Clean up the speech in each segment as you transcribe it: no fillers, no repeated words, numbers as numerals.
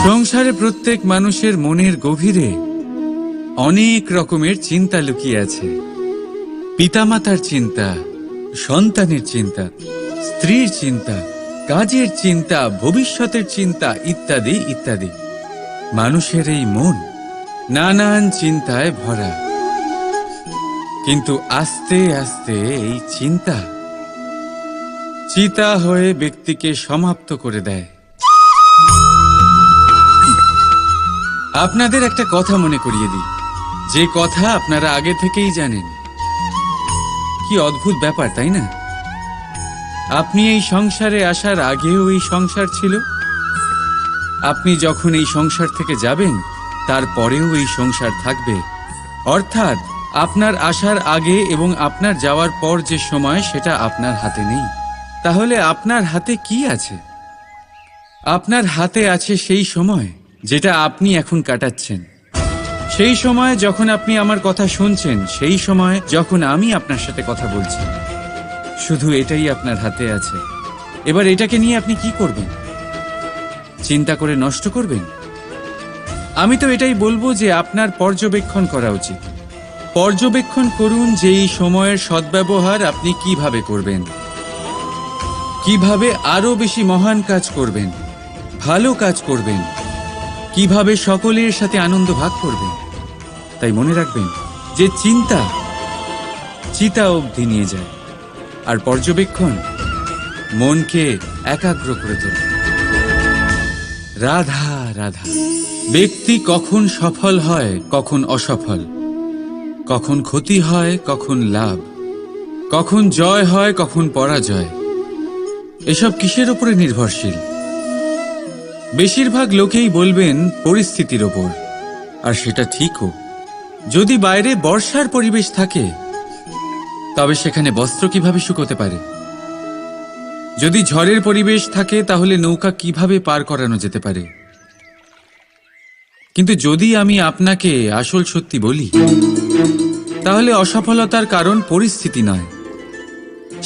সংসারে প্রত্যেক মানুষের মনের গভীরে অনেক রকমের চিন্তা লুকিয়ে আছে। পিতামাতার চিন্তা, সন্তানের চিন্তা, স্ত্রীর চিন্তা, কাজের চিন্তা, ভবিষ্যতের চিন্তা ইত্যাদি ইত্যাদি। মানুষের এই মন নানান চিন্তায় ভরা, কিন্তু আস্তে আস্তে এই চিন্তা চিতা হয়ে ব্যক্তিকে সমাপ্ত করে দেয়। আপনাদের একটা কথা মনে করিয়ে দিই, যে কথা আপনারা আগে থেকেই জানেন। কি অদ্ভুত ব্যাপার, তাই না? আপনি এই সংসারে আসার আগেও এই সংসার ছিল, আপনি যখন এই সংসার থেকে যাবেন তারপরেও এই সংসার থাকবে। অর্থাৎ আপনার আসার আগে এবং আপনার যাওয়ার পর যে সময়, সেটা আপনার হাতে নেই। তাহলে আপনার হাতে কি আছে? আপনার হাতে আছে সেই সময় যেটা আপনি এখন কাটাচ্ছেন, সেই সময় যখন আপনি আমার কথা শুনছেন, সেই সময় যখন আমি আপনার সাথে কথা বলছি। শুধু এটাই আপনার হাতে আছে। এবার এটাকে নিয়ে আপনি কি করবেন? চিন্তা করে নষ্ট করবেন? আমি তো এটাই বলবো যে আপনার পর্যবেক্ষণ করা উচিত। পর্যবেক্ষণ করুন যে এই সময়ের সদ্ব্যবহার আপনি কিভাবে করবেন, কিভাবে আরো বেশি মহান কাজ করবেন, ভালো কাজ করবেন, কিভাবে সকলের সাথে আনন্দ ভাগ করবেন। তাই মনে রাখবেন যে চিন্তা চিতা অবধি নিয়ে যায়, আর পর্যবেক্ষণ মনকে একাগ্র করে তোলে। রাধা রাধা। ব্যক্তি কখন সফল হয়, কখন অসফল, কখন ক্ষতি হয়, কখন লাভ, কখন জয় হয়, কখন পরাজয়, এসব কিসের উপরে নির্ভরশীল? বেশিরভাগ লোকেই বলবেন পরিস্থিতির ওপর, আর সেটা ঠিকও। যদি বাইরে বর্ষার পরিবেশ থাকে, তবে সেখানে বস্ত্র কিভাবে শুকোতে পারে? যদি ঝড়ের পরিবেশ থাকে, তাহলে নৌকা কিভাবে পার করানো যেতে পারে? কিন্তু যদি আমি আপনাকে আসল সত্যি বলি, তাহলে অসফলতার কারণ পরিস্থিতি নয়,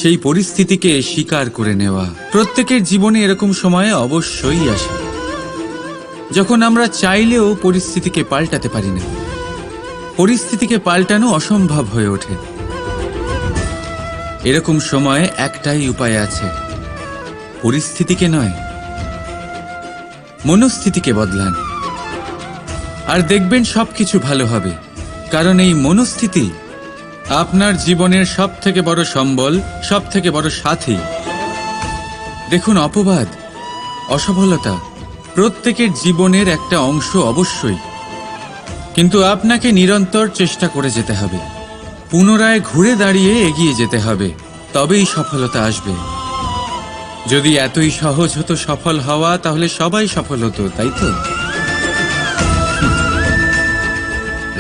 সেই পরিস্থিতিকে স্বীকার করে নেওয়া। প্রত্যেকের জীবনে এরকম সময়ে অবশ্যই আসে যখন আমরা চাইলেও পরিস্থিতিকে পাল্টাতে পারি না। পরিস্থিতিকে পাল্টানো অসম্ভব হয়ে ওঠে। এরকম সময়ে একটাই উপায় আছে, পরিস্থিতিকে নয়, মনস্থিতিকে বদলান, আর দেখবেন সবকিছু ভালো হবে। কারণ এই মনস্থিতি আপনার জীবনের সব থেকে বড় সম্বল, সব থেকে বড় সাথী। দেখুন, অপবাদ, অসফলতা প্রত্যেকের জীবনের একটা অংশ অবশ্যই, কিন্তু আপনাকে নিরন্তর চেষ্টা করে যেতে হবে, পুনরায় ঘুরে দাঁড়িয়ে এগিয়ে যেতে হবে, তবেই সফলতা আসবে। যদি এতই সহজ হতো সফল হওয়া, তাহলে সবাই সফল হতো, তাই তো?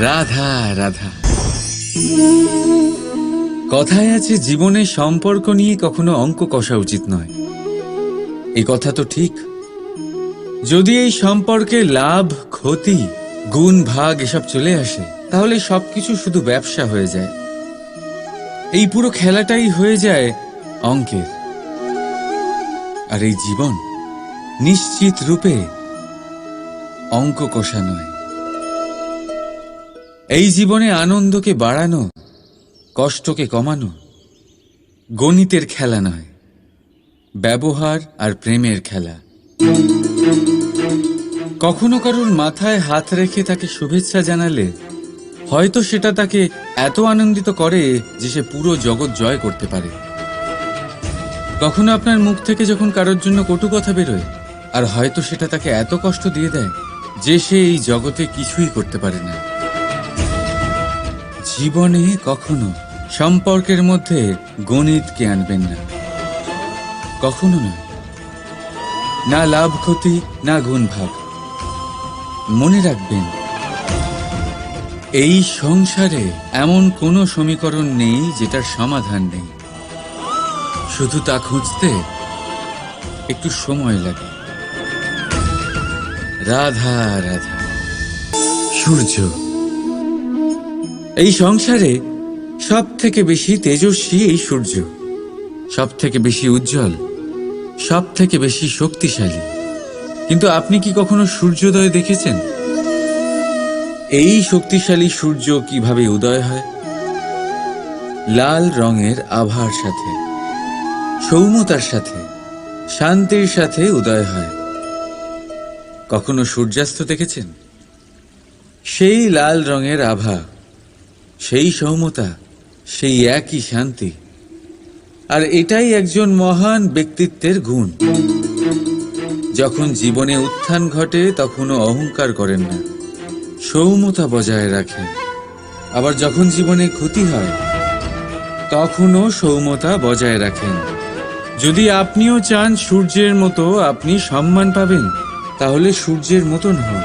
রাধা রাধা। কথায় আছে, জীবনে সম্পর্ক নিয়ে কখনো অঙ্ক কষা উচিত নয়। এই কথা তো ঠিক। যদি এই সম্পর্কে লাভ, ক্ষতি, গুণ, ভাগ এসব চলে আসে, তাহলে সবকিছু শুধু ব্যবসা হয়ে যায়। এই পুরো খেলাটাই হয়ে যায় অঙ্কের। আর এই জীবন নিশ্চিত রূপে অঙ্ক কষা নয়। এই জীবনে আনন্দকে বাড়ানো, কষ্টকে কমানো গণিতের খেলা নয়, ব্যবহার আর প্রেমের খেলা। কখনো কারোর মাথায় হাত রেখে তাকে শুভেচ্ছা জানালে হয়তো সেটা তাকে এত আনন্দিত করে যে সে পুরো জগৎ জয় করতে পারে। কখনো আপনার মুখ থেকে যখন কারোর জন্য কটু কথা বেরোয়, আর হয়তো সেটা তাকে এত কষ্ট দিয়ে দেয় যে সে এই জগতে কিছুই করতে পারে না। জীবনে কখনো সম্পর্কের মধ্যে গণিতকে আনবেন না, কখনো নয়। না লাভ ক্ষতি, না গুণ ভাগ। মনে রাখবেন, এই সংসারে এমন কোনো সমীকরণ নেই যেটার সমাধান নেই। শুধু তা খুঁজতে একটু সময় লাগে। রাধা রাধা। সূর্য এই সংসারে সব থেকে বেশি তেজস্বী এই সূর্য, সব থেকে বেশি উজ্জ্বল, সব থেকে বেশি শক্তিশালী। কিন্তু আপনি কি কখনো সূর্যোদয় দেখেছেন? এই শক্তিশালী সূর্য কিভাবে উদয় হয়? লাল রঙের আভার সাথে, সৌম্যতার সাথে, শান্তির সাথে উদয় হয়। কখনো সূর্যাস্ত দেখেছেন? সেই লাল রঙের আভা, সেই সৌম্যতা, সেই একই শান্তি। আর এটাই একজন মহান ব্যক্তিত্বের গুণ। যখন জীবনে উত্থান ঘটে তখনও অহংকার করেন না, সৌম্যতা বজায় রাখেন। আবার যখন জীবনে ক্ষতি হয় তখনও সৌম্যতা বজায় রাখেন। যদি আপনিও চান সূর্যের মতো আপনি সম্মান পাবেন, তাহলে সূর্যের মতন হন।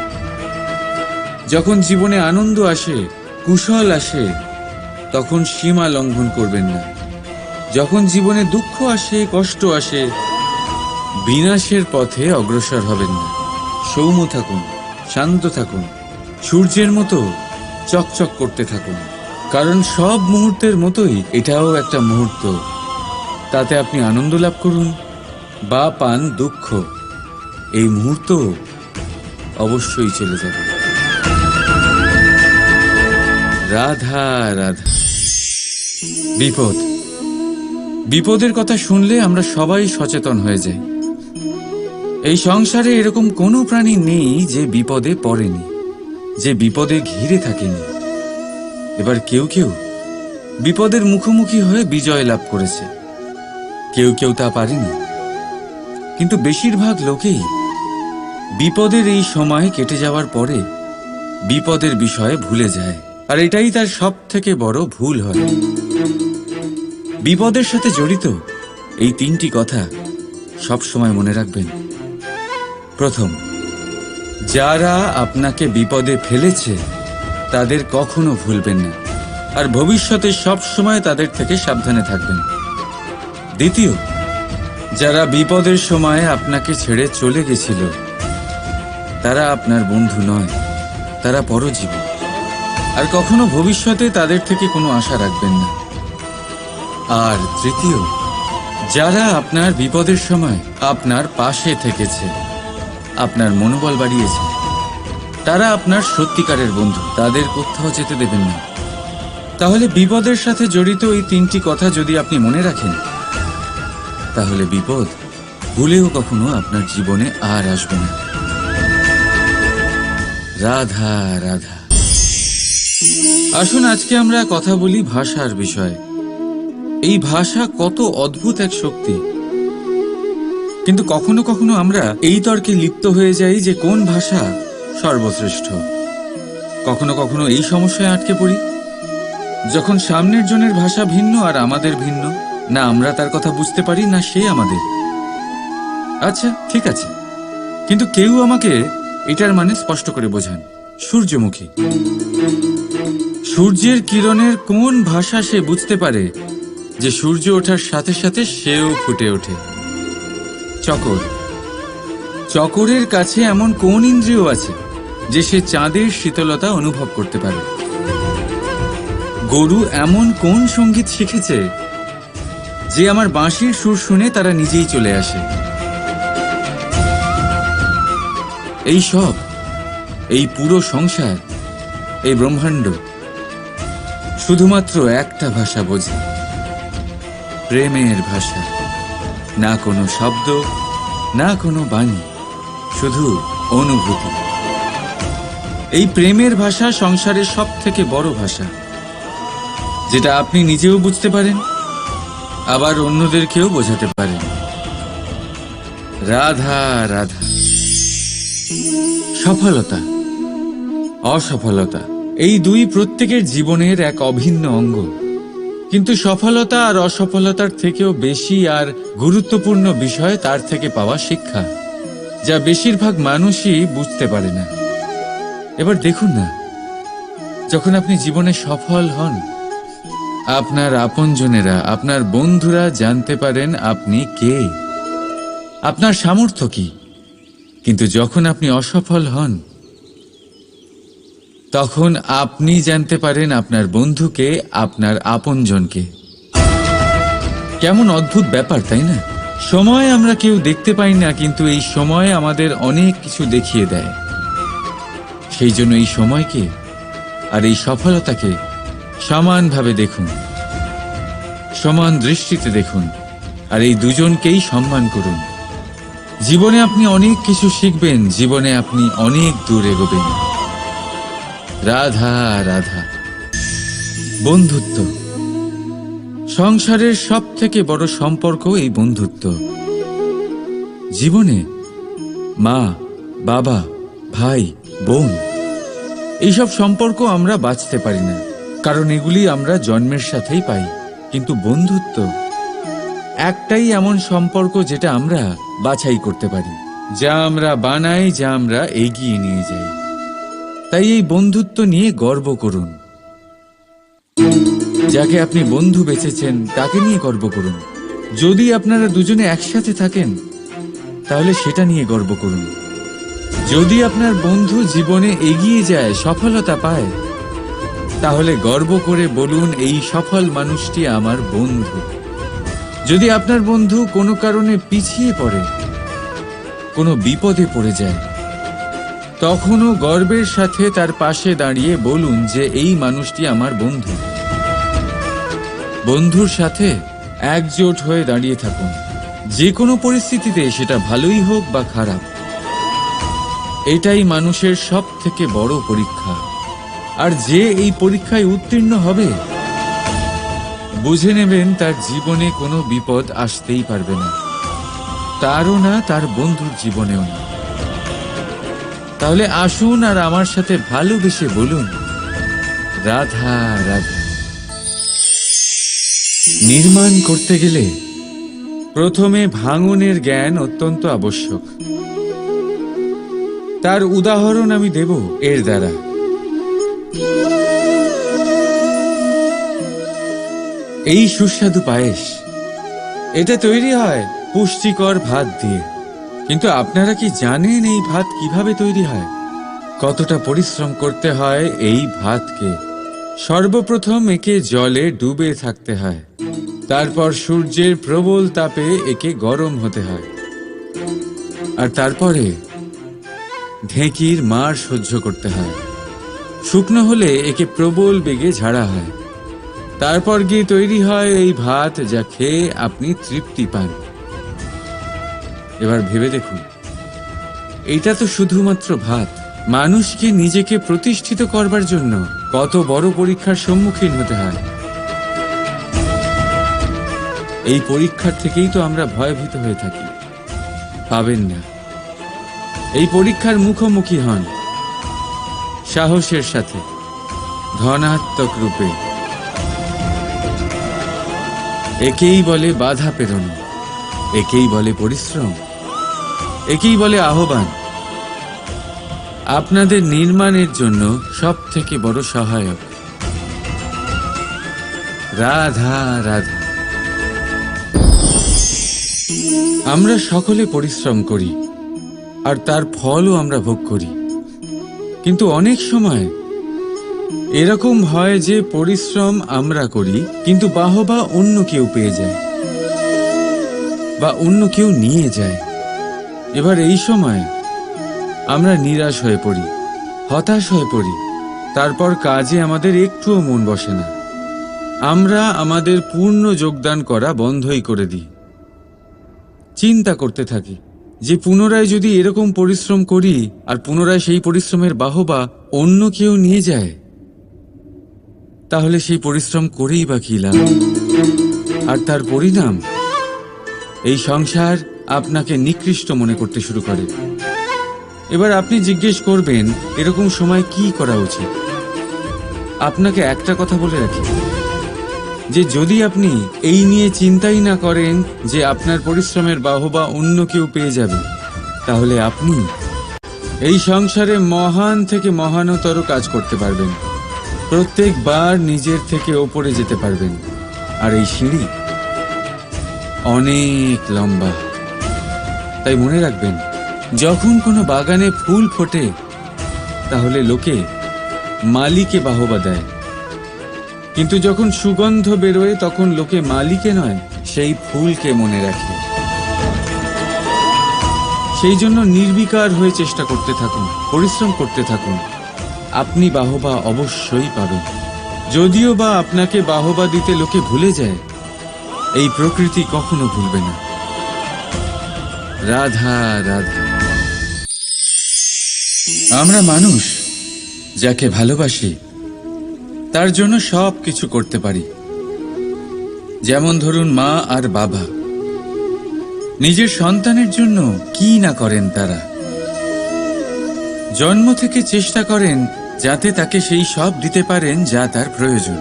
যখন জীবনে আনন্দ আসে, কুশল আসে, তখন সীমা লঙ্ঘন করবেন না। যখন জীবনে দুঃখ আসে, কষ্ট আসে, বিনাশের পথে অগ্রসর হবেন না। সৌম্য থাকুন, শান্ত থাকুন, সূর্যের মতো চকচক করতে থাকুন। কারণ সব মুহূর্তের মতোই এটাও একটা মুহূর্ত। তাতে আপনি আনন্দ লাভ করুন বা পান দুঃখ, এই মুহূর্ত অবশ্যই চলে যাবে। রাধা রাধা। বিপদ, বিপদের কথা শুনলে আমরা সবাই সচেতন হয়ে যাই। এই সংসারে এরকম কোনো প্রাণী নেই যে বিপদে পড়েনি, যে বিপদে ঘিরে থাকেনি। এবার কেউ কেউ বিপদের মুখোমুখি হয়ে বিজয় লাভ করেছে, কেউ কেউ তা পারেনি। কিন্তু বেশিরভাগ লোকেই বিপদের এই সময় কেটে যাওয়ার পরে বিপদের বিষয়ে ভুলে যায়। আর এটাই তার সব থেকে বড় ভুল হয়। বিপদের সাথে জড়িত এই তিনটি কথা সব সময় মনে রাখবেন। প্রথম, যারা আপনাকে বিপদে ফেলেছে তাদের কখনো ভুলবেন না, আর ভবিষ্যতে সব সময় তাদের থেকে সাবধানে থাকবেন। দ্বিতীয়, যারা বিপদের সময় আপনাকে ছেড়ে চলে গেছিল তারা আপনার বন্ধু নয়, তারা পরজীবী। আর কখনো ভবিষ্যতে তাদের থেকে কোনো আশা রাখবেন না। আর তৃতীয়, যারা আপনার বিপদের সময় আপনার পাশে থেকেছে, আপনার মনোবল বাড়িয়েছে, তারা আপনার সত্যিকারের বন্ধু, তাদের কোথাও যেতে দেবেন না। তাহলে বিপদের সাথে জড়িত এই তিনটি কথা যদি আপনি মনে রাখেন, তাহলে বিপদ ভুলেও কখনো আপনার জীবনে আর আসবে না। রাধা রাধা। আসুন আজকে আমরা কথা বলি ভাষার বিষয়ে। এই ভাষা কত অদ্ভুত এক শক্তি। কিন্তু কখনো কখনো আমরা এই তর্কে লিপ্ত হয়ে যাই যে কোন ভাষা সর্বশ্রেষ্ঠ। কখনো কখনো এই সমস্যায় আটকে পড়ি, যখন সামনের জনের ভাষা ভিন্ন আর আমাদের ভিন্ন, না আমরা তার কথা বুঝতে পারি না সে আমাদের। আচ্ছা ঠিক আছে, কিন্তু কেউ আমাকে এটার মানে স্পষ্ট করে বোঝান। সূর্যমুখী, সূর্যের কিরণের কোন ভাষা সে বুঝতে পারে যে সূর্য ওঠার সাথে সাথে সেও ফুটে ওঠে? চকর, চকরের কাছে এমন কোন ইন্দ্রিয় আছে যে সে চাঁদের শীতলতা অনুভব করতে পারে? গরু এমন কোন সঙ্গীত শিখেছে যে আমার বাঁশির সুর শুনে তারা নিজেই চলে আসে? এই সব, এই পুরো সংসার, এই ব্রহ্মাণ্ড শুধুমাত্র একটা ভাষা বোঝে, প্রেমের ভাষা। না কোনো শব্দ, না কোনো বাণী, শুধু অনুভূতি। এই প্রেমের ভাষা সংসারের সব থেকে বড় ভাষা, যেটা আপনি নিজেও বুঝতে পারেন, আবার অন্যদেরকেও বোঝাতে পারেন। রাধা রাধা। সফলতা, অসফলতা, এই দুই প্রত্যেকের জীবনের এক অভিন্ন অঙ্গ। কিন্তু সফলতা আর অসফলতার থেকেও বেশি আর গুরুত্বপূর্ণ বিষয় তার থেকে পাওয়া শিক্ষা, যা বেশিরভাগ মানুষই বুঝতে পারে না। এবার দেখুন না, যখন আপনি জীবনে সফল হন, আপনার আপনজনেরা, আপনার বন্ধুরা জানতে পারেন আপনি কে, আপনার সামর্থ্য কি। কিন্তু যখন আপনি অসফল হন, তখন আপনি জানতে পারেন আপনার বন্ধুকে, আপনার আপনজনকে। কেমন অদ্ভুত ব্যাপার, তাই না? সময় আমরা কেউ দেখতে পাই না, কিন্তু এই সময় আমাদের অনেক কিছু দেখিয়ে দেয়। সেই জন্য এই সময়কে আর এই সফলতাকে সমানভাবে দেখুন, সমান দৃষ্টিতে দেখুন, আর এই দুজনকেই সম্মান করুন। জীবনে আপনি অনেক কিছু শিখবেন, জীবনে আপনি অনেক দূর এগোবেন। রাধা রাধা। বন্ধুত্ব সংসারের সব থেকে বড় সম্পর্ক এই বন্ধুত্ব। জীবনে মা, বাবা, ভাই, বোন এইসব সম্পর্ক আমরা বাঁচতে পারি না, কারণ এগুলি আমরা জন্মের সাথেই পাই। কিন্তু বন্ধুত্ব একটাই এমন সম্পর্ক যেটা আমরা বাছাই করতে পারি, যা আমরা বানাই, যা আমরা এগিয়ে নিয়ে যাই। তাই এই বন্ধুত্ব নিয়ে গর্ব করুন। যাকে আপনি বন্ধু বেছেছেন তাকে নিয়ে গর্ব করুন। যদি আপনারা দুজনে একসাথে থাকেন তাহলে সেটা নিয়ে গর্ব করুন। যদি আপনার বন্ধু জীবনে এগিয়ে যায়, সফলতা পায়, তাহলে গর্ব করে বলুন, এই সফল মানুষটি আমার বন্ধু। যদি আপনার বন্ধু কোনো কারণে পিছিয়ে পড়ে, কোনো বিপদে পড়ে যায়, তখনও গর্বের সাথে তার পাশে দাঁড়িয়ে বলুন যে এই মানুষটি আমার বন্ধু। বন্ধুর সাথে একজোট হয়ে দাঁড়িয়ে থাকুন, যে কোনো পরিস্থিতিতে, সেটা ভালোই হোক বা খারাপ। এটাই মানুষের সব থেকে বড় পরীক্ষা। আর যে এই পরীক্ষায় উত্তীর্ণ হবে, বুঝে নেবেন তার জীবনে কোনো বিপদ আসতেই পারবে না, তারও না, তার বন্ধুর জীবনেও না। তাহলে আসুন আর আমার সাথে ভালোবেসে বলুন, রাধা রাধা। নির্মাণ করতে গেলে প্রথমে ভাঙনের জ্ঞান অত্যন্ত আবশ্যক। তার উদাহরণ আমি দেব এর দ্বারা। এই সুস্বাদু পায়েস, এটা তৈরি হয় পুষ্টিকর ভাত দিয়ে। কিন্তু আপনারা কি জানেন এই ভাত কিভাবে তৈরি হয়? কতটা পরিশ্রম করতে হয় এই ভাতকে? সর্বপ্রথম একে জলে ডুবে থাকতে হয়, তারপর সূর্যের প্রবল তাপে একে গরম হতে হয়, আর তারপরে ঢেঁকির মার সহ্য করতে হয়। শুকনো হলে একে প্রবল বেগে ঝাড়া হয়, তারপর গিয়ে তৈরি হয় এই ভাত, যা খেয়ে আপনি তৃপ্তি পান। এবার ভেবে দেখুন, এটা তো শুধুমাত্র ভাত। মানুষকে নিজেকে প্রতিষ্ঠিত করবার জন্য কত বড় পরীক্ষার সম্মুখীন হতে হয়। এই পরীক্ষার থেকেই তো আমরা ভয়ভীত হয়ে থাকি। পাবেন না। এই পরীক্ষার মুখোমুখি হন সাহসের সাথে, ধনাত্মক রূপে। একেই বলে বাধা পেরোনো, একেই বলে পরিশ্রম, একেই বলে আহ্বান। আপনাদের নির্মাণের জন্য সব থেকে বড় সহায়ক। রাধা রাধা। আমরা সকলে পরিশ্রম করি, আর তার ফলও আমরা ভোগ করি। কিন্তু অনেক সময় এরকম হয় যে পরিশ্রম আমরা করি, কিন্তু বাহবা অন্য কেউ পেয়ে যায় বা অন্য কেউ নিয়ে যায়। এবার এই সময় আমরা নিরাশ হয়ে পড়ি, হতাশ হয়ে পড়ি। তারপর কাজে আমাদের একটুও মন বসে না। আমরা আমাদের পূর্ণ যোগদান করা বন্ধই করে দিই। চিন্তা করতে থাকি যে পুনরায় যদি এরকম পরিশ্রম করি আর পুনরায় সেই পরিশ্রমের বাহবা অন্য কেউ নিয়ে যায়, তাহলে সেই পরিশ্রম করেই বা কি লাভ? আর তার পরিণাম, এই সংসার আপনাকে নিকৃষ্ট মনে করতে শুরু করে। এবার আপনি জিজ্ঞেস করবেন, এরকম সময় কি করা উচিত? আপনাকে একটা কথা বলে রাখি, যে যদি আপনি এই নিয়ে চিন্তাই না করেন যে আপনার পরিশ্রমের বাহবা অন্য কেউ পেয়ে যাবে, তাহলে আপনি এই সংসারে মহান থেকে মহানতর কাজ করতে পারবেন। প্রত্যেকবার নিজের থেকে ওপরে যেতে পারবেন। আর এই সিঁড়ি অনেক লম্বা। তাই মনে রাখবেন, যখন কোনো বাগানে ফুল ফোটে, তাহলে লোকে মালিকে বাহবা দেয়, কিন্তু যখন সুগন্ধ বেরোয় তখন লোকে মালিকে নয়, সেই ফুলকে মনে রাখে। সেই জন্য নির্বিকার হয়ে চেষ্টা করতে থাকুন, পরিশ্রম করতে থাকুন। আপনি বাহবা অবশ্যই পাবেন। যদিও বা আপনাকে বাহবা দিতে লোকে ভুলে যায়, এই প্রকৃতি কখনো ভুলবে না। রাধা রাধা। আমরা মানুষ যাকে ভালোবাসি তার জন্য সব কিছু করতে পারি। যেমন ধরুন মা আর বাবা নিজের সন্তানের জন্য কি না করেন। তারা জন্ম থেকে চেষ্টা করেন যাতে তাকে সেই সব দিতে পারেন যা তার প্রয়োজন।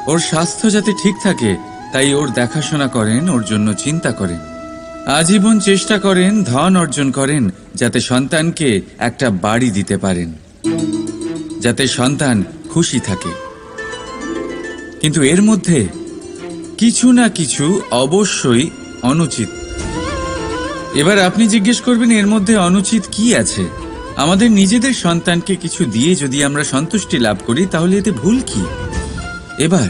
ওর স্বাস্থ্য যাতে ঠিক থাকে তাই ওর দেখাশোনা করেন, ওর জন্য চিন্তা করেন। আজীবন চেষ্টা করেন, ধন অর্জন করেন যাতে সন্তানকে একটা বাড়ি দিতে পারেন, যাতে সন্তান খুশি থাকে। কিন্তু এর মধ্যে কিছু না কিছু অবশ্যই অনুচিত। এবার আপনি জিজ্ঞেস করবেন এর মধ্যে অনুচিত কি আছে? আমাদের নিজেদের সন্তানকে কিছু দিয়ে যদি আমরা সন্তুষ্টি লাভ করি তাহলে এতে ভুল কি? এবার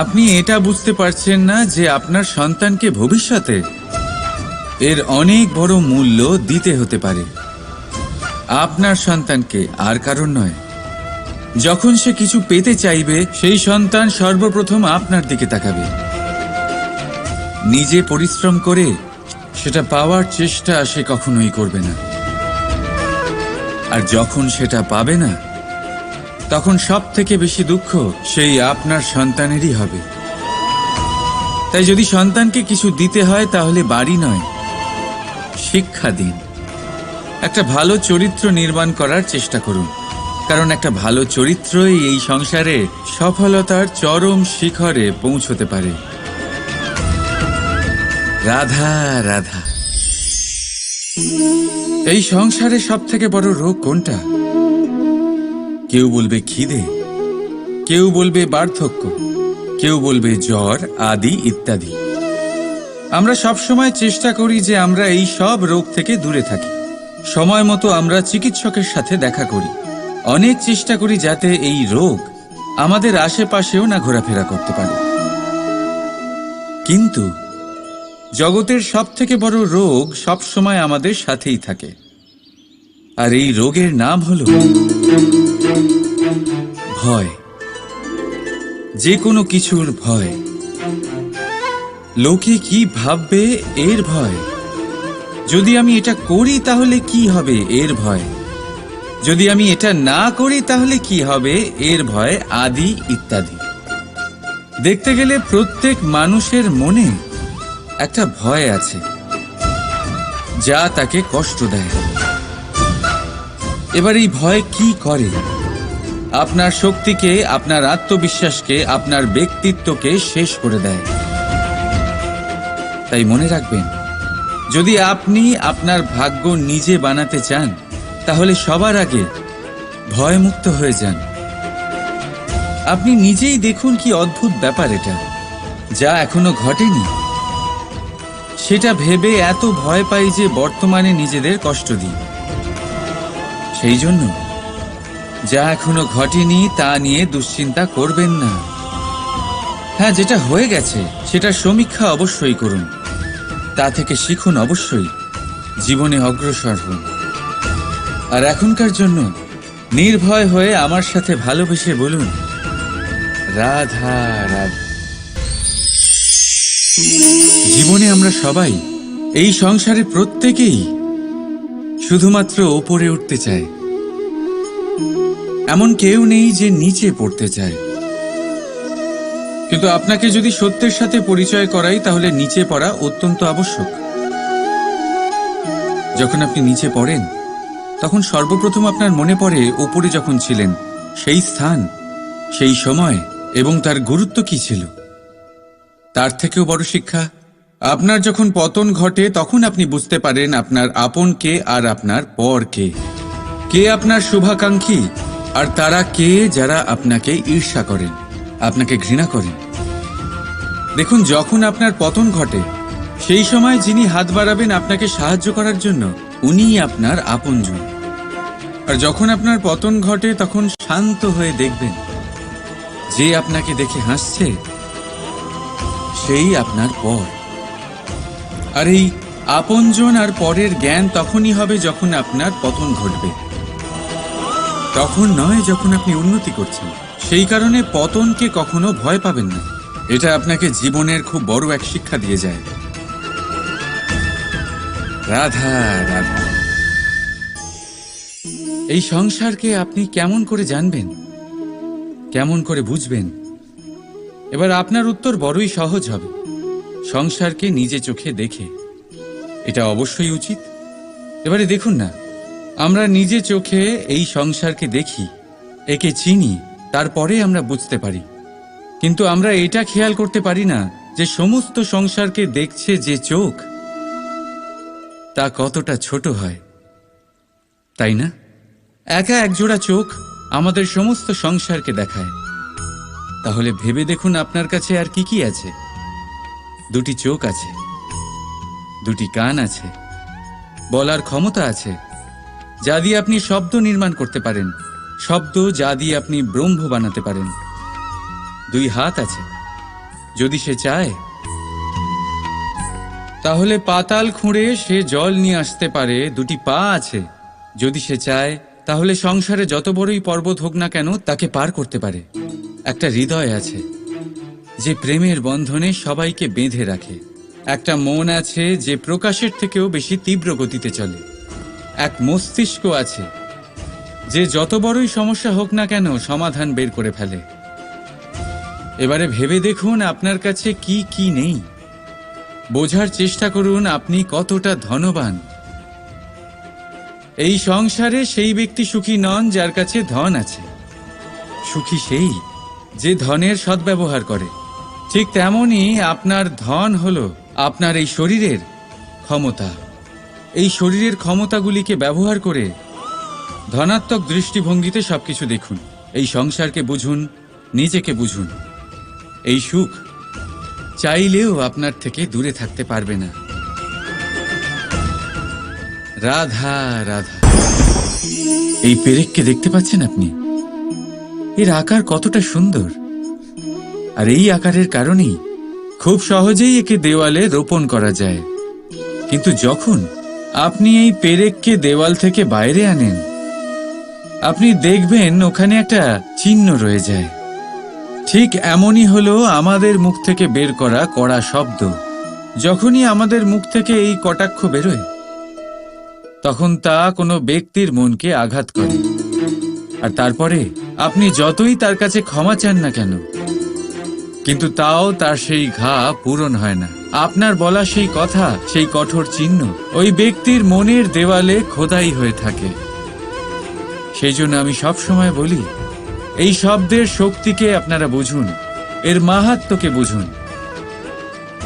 আপনি এটা বুঝতে পারছেন না যে আপনার সন্তানকে ভবিষ্যতে এর অনেক বড় মূল্য দিতে হতে পারে। আপনার সন্তানকে, আর কারণ নয়। যখন সে কিছু পেতে চাইবে সেই সন্তান সর্বপ্রথম আপনার দিকে তাকাবে। নিজে পরিশ্রম করে সেটা পাওয়ার চেষ্টা সে কখনোই করবে না। আর যখন সেটা পাবে না তখন সব থেকে বেশি দুঃখ সেই আপনার সন্তানেরই হবে। তাই যদি সন্তানকে কিছু দিতে হয় তাহলে বাড়ি নয়, শিক্ষা দিন। একটা ভালো চরিত্র নির্মাণ করার চেষ্টা করুন, কারণ একটা ভালো চরিত্রই এই সংসারে সফলতার চরম শিখরে পৌঁছতে পারে। রাধা রাধা। এই সংসারে সব থেকে বড় রোগ কোনটা? কেউ বলবে খিদে, কেউ বলবে বার্ধক্য, কেউ বলবে জ্বর আদি ইত্যাদি। আমরা সব সময় চেষ্টা করি যে আমরা এই সব রোগ থেকে দূরে থাকি। সময় মতো আমরা চিকিৎসকের সাথে দেখা করি। অনেক চেষ্টা করি যাতে এই রোগ আমাদের আশেপাশেও না ঘোরাফেরা করতে পারে। কিন্তু জগতের সব থেকে বড় রোগ সব সময় আমাদের সাথেই থাকে, আর এই রোগের নাম হলো ভয়। যে কোনো কিছুর ভয়। লোকে কি ভাববে এর ভয়। যদি আমি এটা করি তাহলে কি হবে এর ভয়। যদি আমি এটা না করি তাহলে কি হবে এর ভয় আদি ইত্যাদি। দেখতে গেলে প্রত্যেক মানুষের মনে একটা ভয় আছে যা তাকে কষ্ট দেয়। এবার এই ভয় কি করে? আপনার শক্তিকে, আপনার আত্মবিশ্বাসকে, আপনার ব্যক্তিত্বকে শেষ করে দেয়। তাই মনে রাখবেন, যদি আপনি আপনার ভাগ্য নিজে বানাতে চান তাহলে সবার আগে ভয়মুক্ত হয়ে যান। আপনি নিজেই দেখুন কি অদ্ভুত ব্যাপার এটা, যা এখনো ঘটেনি সেটা ভেবে এত ভয় পাই যে বর্তমানে নিজেদের কষ্ট দিই। সেই জন্য যা এখনো ঘটেনি তা নিয়ে দুশ্চিন্তা করবেন না। হ্যাঁ, যেটা হয়ে গেছে সেটা সমীক্ষা অবশ্যই করুন, তা থেকে শিখুন, অবশ্যই জীবনে অগ্রসর হন। আর এখনকার জন্য নির্ভয় হয়ে আমার সাথে ভালোবেসে বলুন রাধা রাধা। জীবনে আমরা সবাই, এই সংসারে প্রত্যেকেই শুধুমাত্র ওপরে উঠতে চায়। এমন কেউ নেই যে নিচে পড়তে চায়। কিন্তু আপনাকে যদি সত্যের সাথে পরিচয় করাই তাহলে নিচে পড়া অত্যন্ত আবশ্যক। যখন আপনি নিচে পড়েন তখন সর্বপ্রথম আপনার মনে পড়ে ওপরে যখন ছিলেন সেই স্থান, সেই সময় এবং তার গুরুত্ব কি ছিল। তার থেকেও বড় শিক্ষা, আপনার যখন পতন ঘটে তখন আপনি বুঝতে পারেন আপনার আপন কে আর আপনার পর কে। কে আপনার শুভাকাঙ্ক্ষী আর তারা কে যারা আপনাকে ঈর্ষা করেন, আপনাকে ঘৃণা করেন। দেখুন, যখন আপনার পতন ঘটে সেই সময় যিনি হাত বাড়াবেন আপনাকে সাহায্য করার জন্য উনিই আপনার আপনজন। আর যখন আপনার পতন ঘটে তখন শান্ত হয়ে দেখবেন যে আপনাকে দেখে হাসছে সেই আপনার পর। আর এই আপনজন আর পরের জ্ঞান তখনই হবে যখন আপনার পতন ঘটবে, তখন নয় যখন আপনি উন্নতি করছেন। সেই কারণে পতনকে কখনো ভয় পাবেন না। এটা আপনাকে জীবনের খুব বড় এক শিক্ষা দিয়ে যায়। রাধা রাধা। এই সংসারকে আপনি কেমন করে জানবেন, কেমন করে বুঝবেন? এবার আপনার উত্তর বড়ই সহজ হবে, সংসারকে নিজে চোখে দেখে। এটা অবশ্যই উচিত। এবারে দেখুন না, আমরা নিজে চোখে এই সংসারকে দেখি, একে চিনি, তারপরে আমরা বুঝতে পারি। কিন্তু আমরা এটা খেয়াল করতে পারি না যে সমস্ত সংসারকে দেখছে যে চোখ, তা কতটা ছোট হয়, তাই না? একা একজোড়া চোখ আমাদের সমস্ত সংসারকে দেখায়। তাহলে ভেবে দেখুন আপনার কাছে আর কি কি আছে। দুটি চোখ আছে, দুটি কান আছে, বলার ক্ষমতা আছে, যা দিয়ে আপনি শব্দ নির্মাণ করতে পারেন, শব্দ যা দিয়ে আপনি ব্রহ্ম বানাতে পারেন। দুই হাত আছে, যদি সে চায় তাহলে পাতাল খুঁড়ে সে জল নিয়ে আসতে পারে। দুটি পা আছে, যদি সে চায় তাহলে সংসারে যত বড়ই পর্বত হোক না কেন তাকে পার করতে পারে। একটা হৃদয় আছে যে প্রেমের বন্ধনে সবাইকে বেঁধে রাখে। একটা মন আছে যে প্রকাশের থেকেও বেশি তীব্র গতিতে চলে। এক মস্তিষ্ক আছে যে যত বড়ই সমস্যা হোক না কেন সমাধান বের করে ফেলে। এবারে ভেবে দেখুন আপনার কাছে কি কি নেই। বোঝার চেষ্টা করুন আপনি কতটা ধনবান। এই সংসারে সেই ব্যক্তি সুখী নন যার কাছে ধন আছে, সুখী সেই যে ধনের সদ্ব্যবহার করে। ঠিক তেমনি আপনার ধন হলো আপনার এই শরীরের ক্ষমতা। এই শরীরের ক্ষমতাগুলিকে ব্যবহার করে ধনাত্মক দৃষ্টিভঙ্গিতে সবকিছু দেখুন। এই সংসারকে বুঝুন, নিজেকে বুঝুন। এই সুখ চাইলেও আপনার থেকে দূরে থাকতে পারবে না। রাধা রাধা। এই পেরেককে দেখতে পাচ্ছেন আপনি? এর আকার কতটা সুন্দর, আর এই আকারের কারণেই খুব সহজেই একে দেওয়ালে রোপণ করা যায়। কিন্তু যখন আপনি এই পেরেককে দেওয়াল থেকে বাইরে আনেন, আপনি দেখবেন ওখানে একটা চিহ্ন রয়ে যায়। ঠিক এমনই হলো আমাদের মুখ থেকে বের করা কড়া শব্দ। যখনই আমাদের মুখ থেকে এই কটাক্ষ বেরোয়, তখন তা কোনো ব্যক্তির মনকে আঘাত করে। আর তারপরে আপনি যতই তার কাছে ক্ষমা চান না কেন, কিন্তু তাও তার সেই ঘা পূরণ হয় না। আপনার বলা সেই কথা, সেই কঠোর চিহ্ন ওই ব্যক্তির মনের দেওয়ালে খোদাই হয়ে থাকে। সেই জন্য আমি সবসময় বলি, এই শব্দের শক্তিকে আপনারা বুঝুন, এর মাহাত্ম্যকে বুঝুন।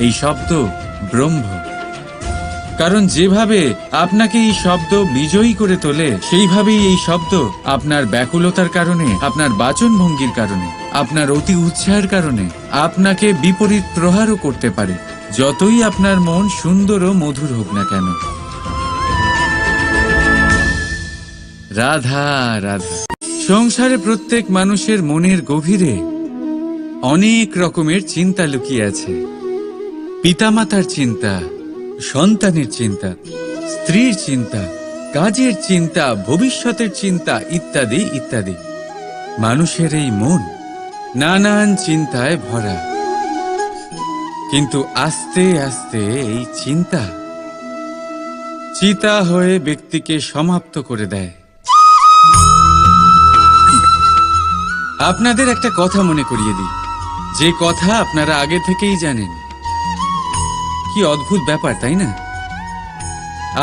এই শব্দ ব্রহ্ম। কারণ যেভাবে আপনাকে এই শব্দ বিজয়ী করে তোলে, সেইভাবেই এই শব্দ আপনার ব্যাকুলতার কারণে, আপনার বাচন ভঙ্গির কারণে, আপনার অতি উৎসাহের কারণে আপনাকে বিপরীত প্রহারও করতে পারে, যতই আপনার মন সুন্দর ও মধুর হোক না কেন। রাধা রাধা। সংসারে প্রত্যেক মানুষের মনের গভীরে অনেক রকমের চিন্তা লুকিয়ে আছে। পিতামাতার চিন্তা, সন্তানের চিন্তা, স্ত্রীর চিন্তা, কাজের চিন্তা, ভবিষ্যতের চিন্তা, ইত্যাদি ইত্যাদি। মানুষের এই মন নানান চিন্তায় ভরা। কিন্তু আস্তে আস্তে এই চিন্তা চিতা হয়ে ব্যক্তিকে সমাপ্ত করে দেয়। আপনাদের একটা কথা মনে করিয়ে দিই, যে কথা আপনারা আগে থেকেই জানেন। কি অদ্ভুত ব্যাপার, তাই না?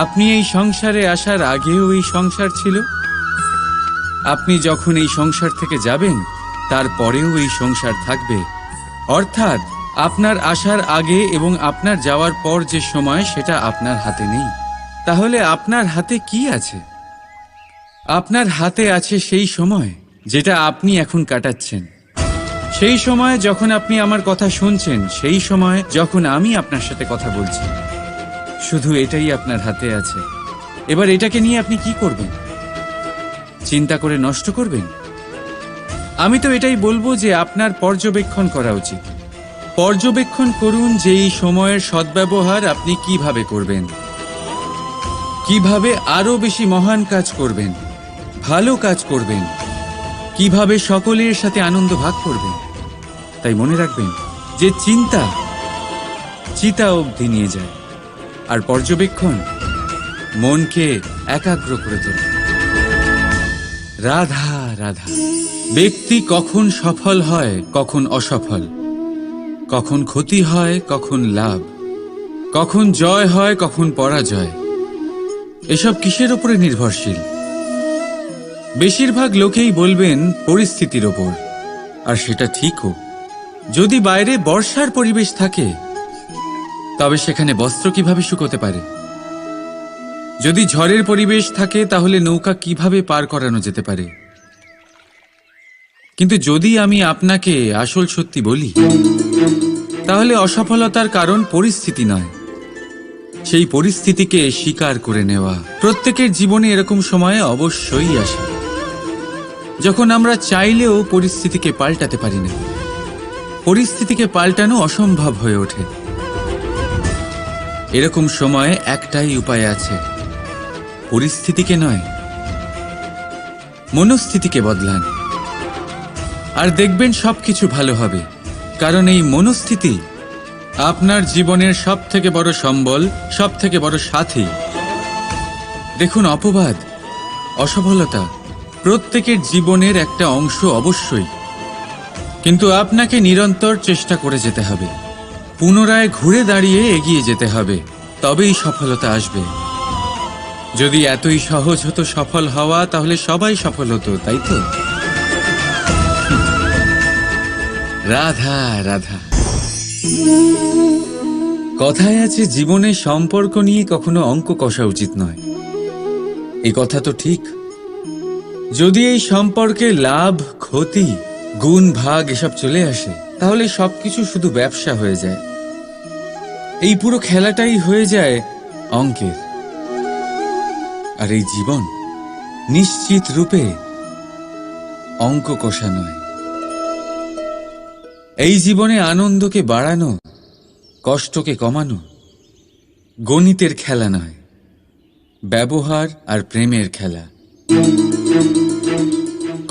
আপনি এই সংসারে আসার আগেও এই সংসার ছিল। আপনি যখন এই সংসার থেকে যাবেন, তারপরেও এই সংসার থাকবে। অর্থাৎ আপনার আসার আগে এবং আপনার যাওয়ার পর যে সময়, সেটা আপনার হাতে নেই। তাহলে আপনার হাতে কি আছে? আপনার হাতে আছে সেই সময় যেটা আপনি এখন কাটাচ্ছেন, সেই সময় যখন আপনি আমার কথা শুনছেন, সেই সময় যখন আমি আপনার সাথে কথা বলছি। শুধু এটাই আপনার হাতে আছে। এবার এটাকে নিয়ে আপনি কি করবেন? চিন্তা করে নষ্ট করবেন? আমি তো এটাই বলবো যে আপনার পর্যবেক্ষণ করা উচিত। পর্যবেক্ষণ করুন যে এই সময়ের সদ্ব্যবহার আপনি কিভাবে করবেন। কিভাবে আরো বেশি মহান কাজ করবেন, ভালো কাজ করবেন, কিভাবে সকলের সাথে আনন্দ ভাগ করবেন। তাই মনে রাখবেন যে চিন্তা চিতা অবধি নিয়ে যায়, আর পর্যবেক্ষণ মনকে একাগ্র করে তোলে। রাধা রাধা। ব্যক্তি কখন সফল হয়, কখন অসফল, কখন ক্ষতি হয়, কখন লাভ, কখন জয় হয়, কখন পরাজয়, এসব কিসের উপরে নির্ভরশীল? বেশিরভাগ লোকেই বলবেন পরিস্থিতির ওপর, আর সেটা ঠিকও। যদি বাইরে বর্ষার পরিবেশ থাকে তবে সেখানে বস্ত্র কিভাবে শুকোতে পারে? যদি ঝড়ের পরিবেশ থাকে তাহলে নৌকা কিভাবে পার করানো যেতে পারে? কিন্তু যদি আমি আপনাকে আসল সত্যি বলি, তাহলে অসফলতার কারণ পরিস্থিতি নয়, সেই পরিস্থিতিকে স্বীকার করে নেওয়া। প্রত্যেকের জীবনে এরকম সময় অবশ্যই আসে যখন আমরা চাইলেও পরিস্থিতিকে পাল্টাতে পারি না। পরিস্থিতিকে পাল্টানো অসম্ভব হয়ে ওঠে। এরকম সময়ে একটাই উপায় আছে, পরিস্থিতিকে নয়, মনস্থিতিকে বদলান, আর দেখবেন সবকিছু ভালো হবে। কারণ এই মনস্থিতি আপনার জীবনের সব থেকে বড় সম্বল, সব থেকে বড় সাথী। দেখুন, অপবাদ, অসফলতা প্রত্যেকের জীবনের একটা অংশ অবশ্যই, কিন্তু আপনাকে নিরন্তর চেষ্টা করে যেতে হবে, পুনরায় ঘুরে দাঁড়িয়ে এগিয়ে যেতে হবে, তবেই সফলতা আসবে। যদি এতই সহজ হতো সফল হওয়া, তাহলে সবাই সফল হতো, তাই তো? রাধা রাধা। কথায় আছে, জীবনে সম্পর্ক নিয়ে কখনো অঙ্ক কষা উচিত নয়। এই কথা তো ঠিক। যদি এই সম্পর্কে লাভ, ক্ষতি, গুণ, ভাগ এসব চলে আসে, তাহলে সবকিছু শুধু ব্যবসা হয়ে যায়। এই পুরো খেলাটাই হয়ে যায় অঙ্কের। আর এই জীবন নিশ্চিত রূপে অঙ্ক কষা নয়। এই জীবনে আনন্দকে বাড়ানো, কষ্টকে কমানো গণিতের খেলা নয়, ব্যবহার আর প্রেমের খেলা।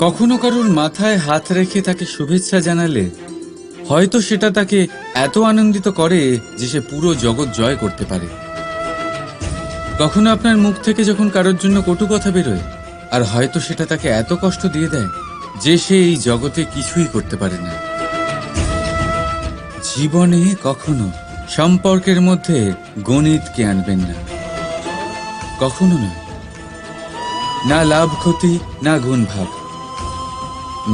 কখনো কারোর মাথায় হাত রেখে তাকে শুভেচ্ছা জানালে হয়তো সেটা তাকে এত আনন্দিত করে যে সে পুরো জগৎ জয় করতে পারে। কখনো আপনার মুখ থেকে যখন কারোর জন্য কটু কথা বেরোয়, আর হয়তো সেটা তাকে এত কষ্ট দিয়ে দেয় যে সে এই জগতে কিছুই করতে পারে না। জীবনে কখনো সম্পর্কের মধ্যে গণিতকে আনবেন না, কখনো নয়। না লাভ ক্ষতি, না গুণ ভাগ।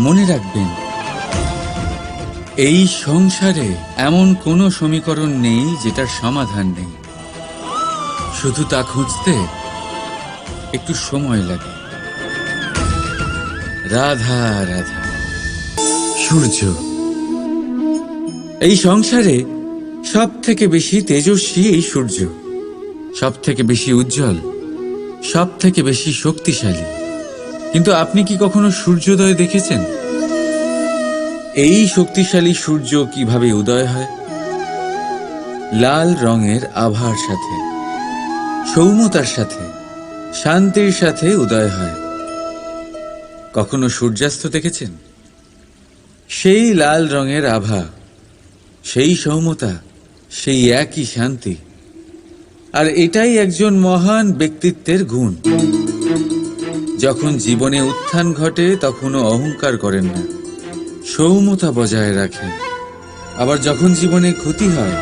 মনে রাখবেন, এই সংসারে এমন কোনো সমীকরণ নেই যেটার সমাধান নেই। শুধু তা খুঁজতে একটু সময় লাগে। রাধা রাধা। সূর্য এই সংসারে সব থেকে বেশি তেজস্বী এই সূর্য, সব থেকে বেশি উজ্জ্বল, সব থেকে বেশি শক্তিশালী। কিন্তু আপনি কি কখনো সূর্যোদয় দেখেছেন? এই শক্তিশালী সূর্য কিভাবে উদয় হয়? লাল রঙের আভার সাথে, সৌম্যতার সাথে, শান্তির সাথে উদয় হয়। কখনো সূর্যাস্ত দেখেছেন? সেই লাল রঙের আভা, সেই সৌম্যতা, সেই একই শান্তি। আর এটাই একজন মহান ব্যক্তিত্বের গুণ। যখন জীবনে উত্থান ঘটে তখনও অহংকার করেন না, সৌম্যতা বজায় রাখেন। আবার যখন জীবনে ক্ষতি হয়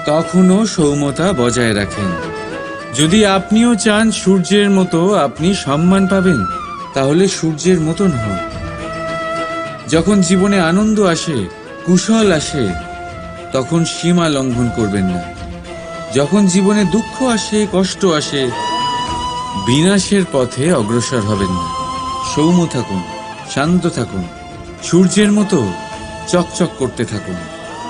তখনও সৌম্যতা বজায় রাখেন। যদি আপনিও চান সূর্যের মতো আপনি সম্মান পাবেন, তাহলে সূর্যের মতন হন। যখন জীবনে আনন্দ আসে, কুশল আসে, তখন সীমা লঙ্ঘন করবেন না। যখন জীবনে দুঃখ আসে, কষ্ট আসে, বিনাশের পথে অগ্রসর হবেন না। সৌম্য থাকুন, শান্ত থাকুন, সূর্যের মতো চকচক করতে থাকুন।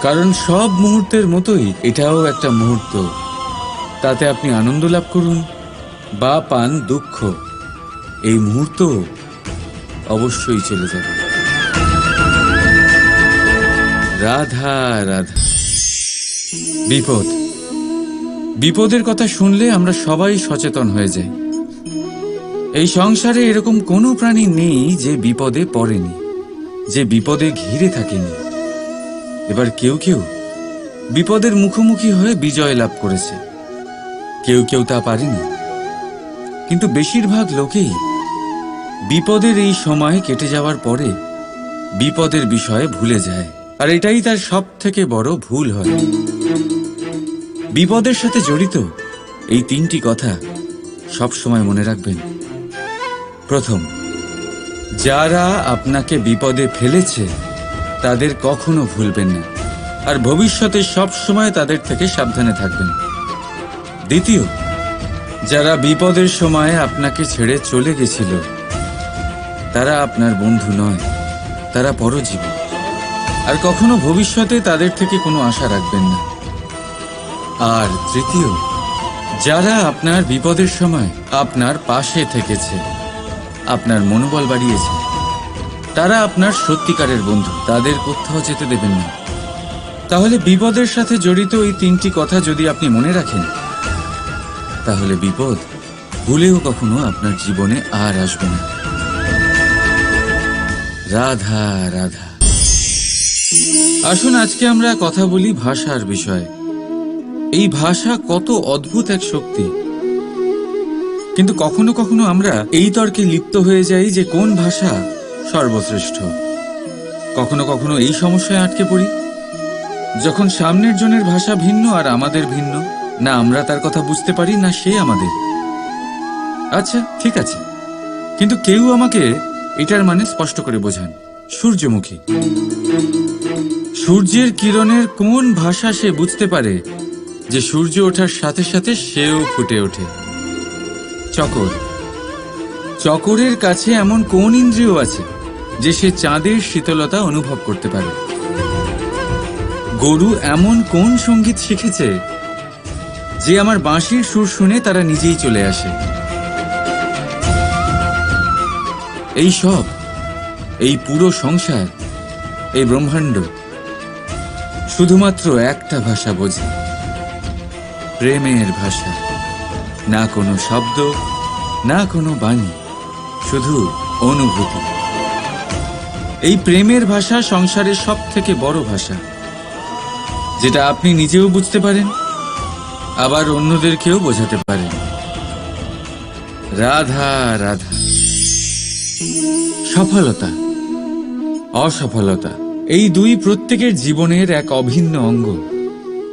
কারণ সব মুহূর্তের মতোই এটাও একটা মুহূর্ত। তাতে আপনি আনন্দ লাভ করুন বা পান দুঃখ, এই মুহূর্ত অবশ্যই চলে যাবে। রাধা রাধা। বিপদ বিপদের কথা শুনলে আমরা সবাই সচেতন হয়ে যাই। এই সংসারে এরকম কোনো প্রাণী নেই যে বিপদে পড়েনি, যে বিপদে ঘিরে থাকেনি। এবার কেউ কেউ বিপদের মুখোমুখি হয়ে বিজয় লাভ করেছে, কেউ কেউ তা পারেনি। কিন্তু বেশিরভাগ লোকেই বিপদের এই সময় কেটে যাওয়ার পরে বিপদের বিষয়ে ভুলে যায়, আর এটাই তার সব থেকে বড় ভুল হয়। বিপদের সাথে জড়িত এই তিনটি কথা সব সময় মনে রাখবেন। প্রথম, যারা আপনাকে বিপদে ফেলেছে তাদের কখনো ভুলবেন না, আর ভবিষ্যতে সব সময় তাদের থেকে সাবধানে থাকবেন। দ্বিতীয়, যারা বিপদের সময় আপনাকে ছেড়ে চলে গেছিল তারা আপনার বন্ধু নয়, তারা পরজীবী, আর কখনো ভবিষ্যতে তাদের থেকে কোনো আশা রাখবেন না। আর তৃতীয়, যারা আপনার বিপদের সময় আপনার পাশে থেকেছে, আপনার মনোবল বাড়িয়েছে, তারা আপনার সত্যিকারের বন্ধু, তাদের কোথাও যেতে দেবেন না। তাহলে বিপদের সাথে জড়িত এই তিনটি কথা যদি আপনি মনে রাখেন, তাহলে বিপদ ভুলেও কখনো আপনার জীবনে আর আসবে না। রাধা রাধা। আসুন আজকে আমরা কথা বলি ভাষার বিষয়ে। এই ভাষা কত অদ্ভুত এক শক্তি, কিন্তু কখনো কখনো আমরা এই তর্কে লিপ্ত হয়ে যাই যে কোন ভাষা সর্বশ্রেষ্ঠ। কখনো কখনো এই সমস্যায় আটকে পড়ি, যখন সামনের জনের ভাষা ভিন্ন আর আমাদের ভিন্ন, না আমরা তার কথা বুঝতে পারি না সে আমাদের। আচ্ছা ঠিক আছে, কিন্তু কেউ আমাকে এটার মানে স্পষ্ট করে বোঝান। সূর্যমুখী, সূর্যের কিরণের কোন ভাষা সে বুঝতে পারে যে সূর্য ওঠার সাথে সাথে সেও ফুটে ওঠে? চকর, চকরের কাছে এমন কোন ইন্দ্রিয় আছে যে সে চাঁদের শীতলতা অনুভব করতে পারে? গরু এমন কোন সঙ্গীত শিখেছে যে আমার বাঁশির সুর শুনে তারা নিজেই চলে আসে? এই সব, এই পুরো সংসার, এই ব্রহ্মাণ্ড শুধুমাত্র একটা ভাষা বোঝে, প্রেমের ভাষা। না কোনো শব্দ, না কোনো বাণী, শুধু অনুভূতি। এই প্রেমের ভাষা সংসারের সব থেকে বড় ভাষা, যেটা আপনি নিজেও বুঝতে পারেন, আবার অন্যদেরকেও বোঝাতে পারেন। রাধা রাধা। সফলতা, অসফলতা, এই দুই প্রত্যেকের জীবনের এক অভিন্ন অঙ্গ।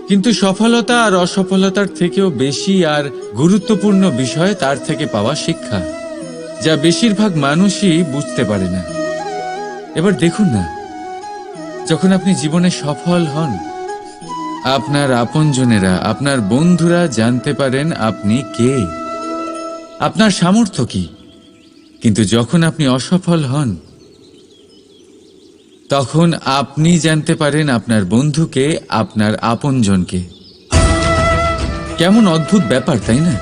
কিন্তু সফলতা আর অসফলতার থেকেও বেশি আর গুরুত্বপূর্ণ বিষয় তার থেকে পাওয়া শিক্ষা, যা বেশিরভাগ মানুষই বুঝতে পারে না। এবার দেখুন না, যখন আপনি জীবনে সফল হন, আপনার আপনজনেরা, আপনার বন্ধুরা জানতে পারেন আপনি কে, আপনার সামর্থ্য কি। কিন্তু যখন আপনি অসফল হন, তখন আপনি জানতে পারেন আপনার বন্ধুকে, আপনার আপনজনকে। কেমন অদ্ভুত ব্যাপার, তাই না?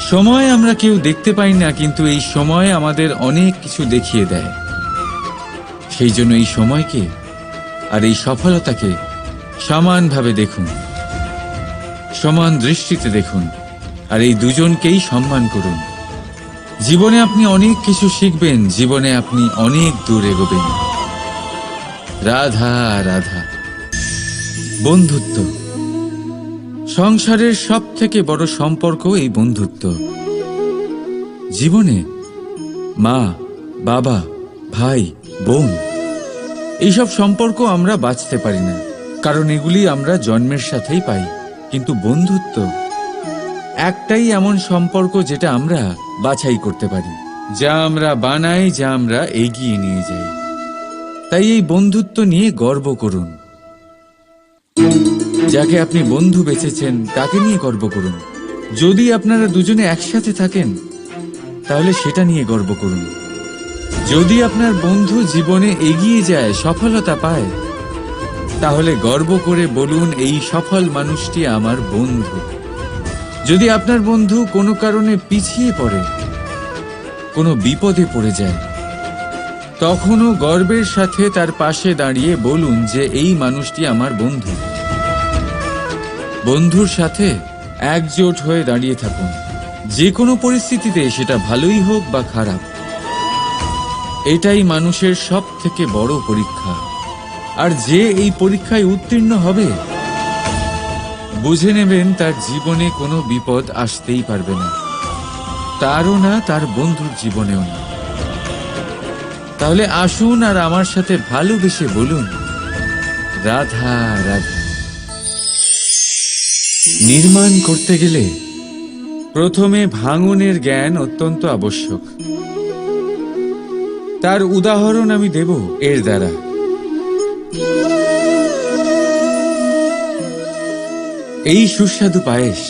সময় আমরা কেউ দেখতে পাই না, কিন্তু এই সময় আমাদের অনেক কিছু দেখিয়ে দেয়। সেই জন্য এই সময়কে আর এই সফলতাকে সমানভাবে দেখুন, সমান দৃষ্টিতে দেখুন, আর এই দুজনকেই সম্মান করুন। জীবনে আপনি অনেক কিছু শিখবেন, জীবনে আপনি অনেক দূর এগোবেন। রাধা রাধা। বন্ধুত্ব, সংসারের সব থেকে বড় সম্পর্ক এই বন্ধুত্ব। জীবনে মা, বাবা, ভাই, বোন, এইসব সম্পর্ক আমরা বাঁচতে পারি না, কারণ এগুলি আমরা জন্মের সাথেই পাই। কিন্তু বন্ধুত্ব একটাই এমন সম্পর্ক যেটা আমরা বাছাই করতে পারি, যা আমরা বানাই, যা আমরা এগিয়ে নিয়ে যাই। তাই এই বন্ধুত্ব নিয়ে গর্ব করুন। যাকে আপনি বন্ধু বেছেছেন তাকে নিয়ে গর্ব করুন। যদি আপনারা দুজনে একসাথে থাকেন, তাহলে সেটা নিয়ে গর্ব করুন। যদি আপনার বন্ধু জীবনে এগিয়ে যায়, সফলতা পায়, তাহলে গর্ব করে বলুন, এই সফল মানুষটি আমার বন্ধু। যদি আপনার বন্ধু কোনো কারণে পিছিয়ে পড়ে, কোনো বিপদে পড়ে যায়, তখনও গর্বের সাথে তার পাশে দাঁড়িয়ে বলুন যে এই মানুষটি আমার বন্ধু। বন্ধুর সাথে একজোট হয়ে দাঁড়িয়ে থাকুন, যে কোনো পরিস্থিতিতে, সেটা ভালোই হোক বা খারাপ। এটাই মানুষের সব থেকে বড় পরীক্ষা। আর যে এই পরীক্ষায় উত্তীর্ণ হবে, বুঝে নেবেন তার জীবনে কোনো বিপদ আসতেই পারবে না, তারও না, তার বন্ধুর জীবনেও না। তাহলে আসুন আর আমার সাথে ভালোবেসে বলুন, রাধা রাধা। নির্মাণ করতে গেলে প্রথমে ভাঙনের জ্ঞান অত্যন্ত আবশ্যক। তার উদাহরণ আমি দেব এর দ্বারা। এই সুস্বাদু পায়েস,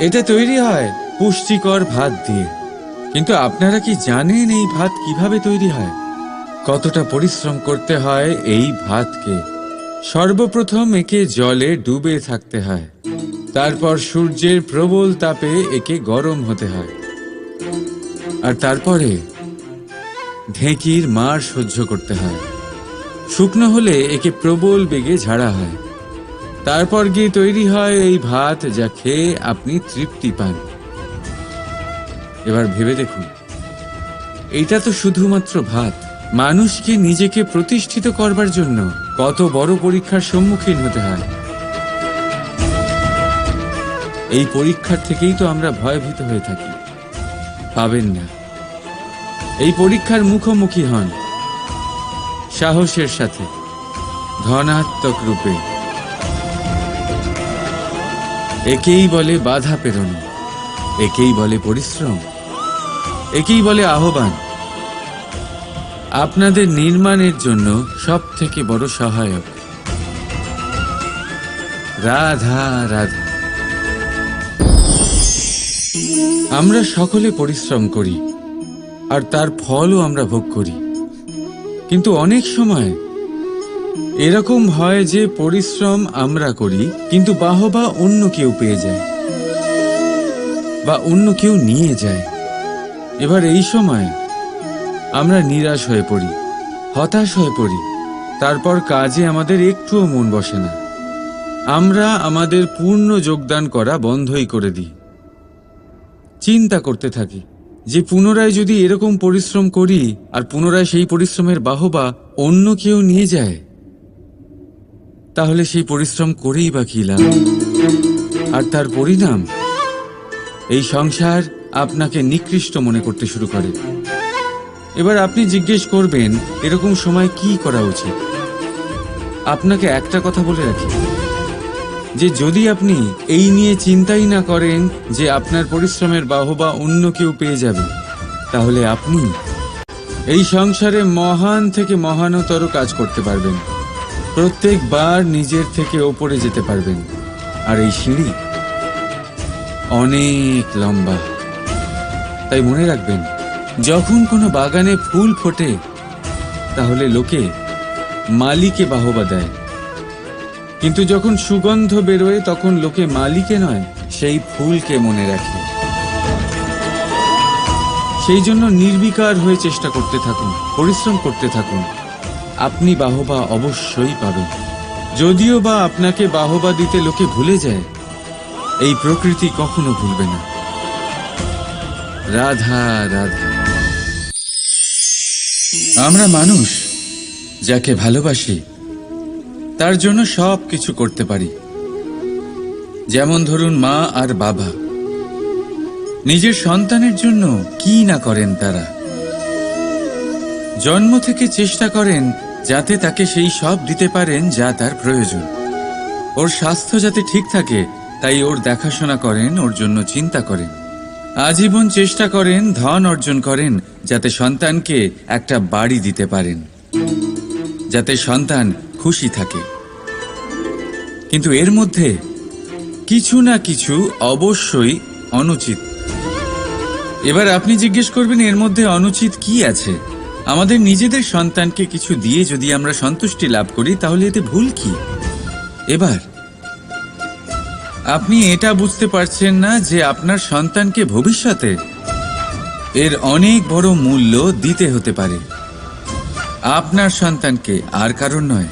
এটা তৈরি হয় পুষ্টিকর ভাত দিয়ে। কিন্তু আপনারা কি জানেন এই ভাত কিভাবে তৈরি হয়? কতটা পরিশ্রম করতে হয় এই ভাতকে? সর্বপ্রথম একে জলে ডুবে থাকতে হয়, তারপর সূর্যের প্রবল তাপে একে গরম হতে হয়, আর তারপরে ঢেঁকির মার সহ্য করতে হয়। শুকনো হলে একে প্রবল বেগে ঝাড়া হয়, তারপর গিয়ে তৈরি হয় এই ভাত, যা খেয়ে আপনি তৃপ্তি পান। এবার ভেবে দেখুন, এটা তো শুধুমাত্র ভাত। মানুষকে নিজেকে প্রতিষ্ঠিত করবার জন্য কত বড় পরীক্ষার সম্মুখীন হতে হয়। এই পরীক্ষার থেকেই তো আমরা ভয়ভীত হয়ে থাকি। পাবেন না। এই পরীক্ষার মুখোমুখি হন সাহসের সাথে, ধনাত্মক রূপে। একেই বলে বাধা পেরোনো, একেই বলে পরিশ্রম, একেই বলে আহ্বান। আপনাদের নির্মাণের জন্য সব থেকে বড় সহায়ক। রাধা রাধা। আমরা সকলে পরিশ্রম করি, আর তার ফলও আমরা ভোগ করি। কিন্তু অনেক সময় এরকম হয় যে পরিশ্রম আমরা করি, কিন্তু বাহবা অন্য কেউ পেয়ে যায় বা অন্য কেউ নিয়ে যায়। এবার এই সময় আমরা নিরাশ হয়ে পড়ি, হতাশ হয়ে পড়ি। তারপর কাজে আমাদের একটুও মন বসে না। আমরা আমাদের পূর্ণ যোগদান করা বন্ধই করে দিই। চিন্তা করতে থাকি যে পুনরায় যদি এরকম পরিশ্রম করি আর পুনরায় সেই পরিশ্রমের বাহবা অন্য কেউ নিয়ে যায়, তাহলে সেই পরিশ্রম করেই বা কি লাভ? আর তার পরিণাম, এই সংসার আপনাকে নিকৃষ্ট মনে করতে শুরু করে। এবার আপনি জিজ্ঞেস করবেন, এরকম সময় কি করা উচিত? আপনাকে একটা কথা বলে রাখি, যে যদি আপনি এই নিয়ে চিন্তাই না করেন যে আপনার পরিশ্রমের বাহবা অন্য কেউ পেয়ে যাবে, তাহলে আপনি এই সংসারে মহান থেকে মহানতর কাজ করতে পারবেন। প্রত্যেকবার নিজের থেকে ওপরে যেতে পারবেন। আর এই সিঁড়ি অনেক লম্বা। তাই মনে রাখবেন, যখন কোনো বাগানে ফুল ফোটে, তাহলে লোকে মালিকে বাহবা দেয়, কিন্তু যখন সুগন্ধ বেরোয় তখন লোকে মালিকে নয়, সেই ফুলকে মনে রাখে। সেই জন্য নির্বিকার হয়ে চেষ্টা করতে থাকুন, পরিশ্রম করতে থাকুন। আপনি বাহবা অবশ্যই পাবেন। যদিও বা আপনাকে বাহবা দিতে লোকে ভুলে যায়, এই প্রকৃতি কখনো ভুলবে না। রাধা রাধা। আমরা মানুষ যাকে ভালোবাসি, তার জন্য সব কিছু করতে পারি। যেমন ধরুন, মা আর বাবা নিজের সন্তানের জন্য কি না করেন। তারা জন্ম থেকে চেষ্টা করেন যাতে তাকে সেই সব দিতে পারেন যা তার প্রয়োজন। ওর স্বাস্থ্য যাতে ঠিক থাকে, তাই ওর দেখাশোনা করেন, ওর জন্য চিন্তা করেন। আজীবন চেষ্টা করেন, ধন অর্জন করেন, যাতে সন্তানকে একটা বাড়ি দিতে পারেন, যাতে সন্তান খুশি থাকে। কিন্তু এর মধ্যে কিছু না কিছু অবশ্যই অনুচিত। এবার আপনি জিজ্ঞেস করবেন, এর মধ্যে অনুচিত কি আছে? আমাদের নিজেদের সন্তানকে কিছু দিয়ে যদি আমরা সন্তুষ্টি লাভ করি, তাহলে এতে ভুল কি? এবার আপনি এটা বুঝতে পারছেন না যে আপনার সন্তানকে ভবিষ্যতে এর অনেক বড় মূল্য দিতে হতে পারে। আপনার সন্তানকে, আর কারণ নয়।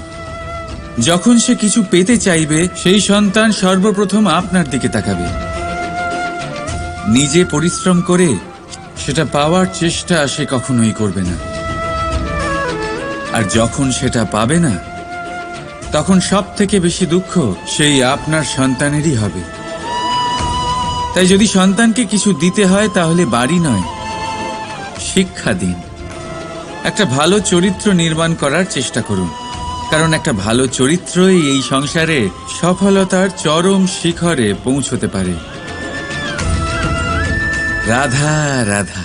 যখন সে কিছু পেতে চাইবে সেই সন্তান সর্বপ্রথম আপনার দিকে তাকাবে। নিজে পরিশ্রম করে সেটা পাওয়ার চেষ্টা সে কখনোই করবে না। আর যখন সেটা পাবে না, তখন সব থেকে বেশি দুঃখ সেই আপনার সন্তানেরই হবে। তাই যদি সন্তানকে কিছু দিতে হয় তাহলে বাড়ি নয়, শিক্ষা দিন। একটা ভালো চরিত্র নির্মাণ করার চেষ্টা করুন, কারণ একটা ভালো চরিত্রই এই সংসারে সফলতার চরম শিখরে পৌঁছতে পারে। রাধা রাধা।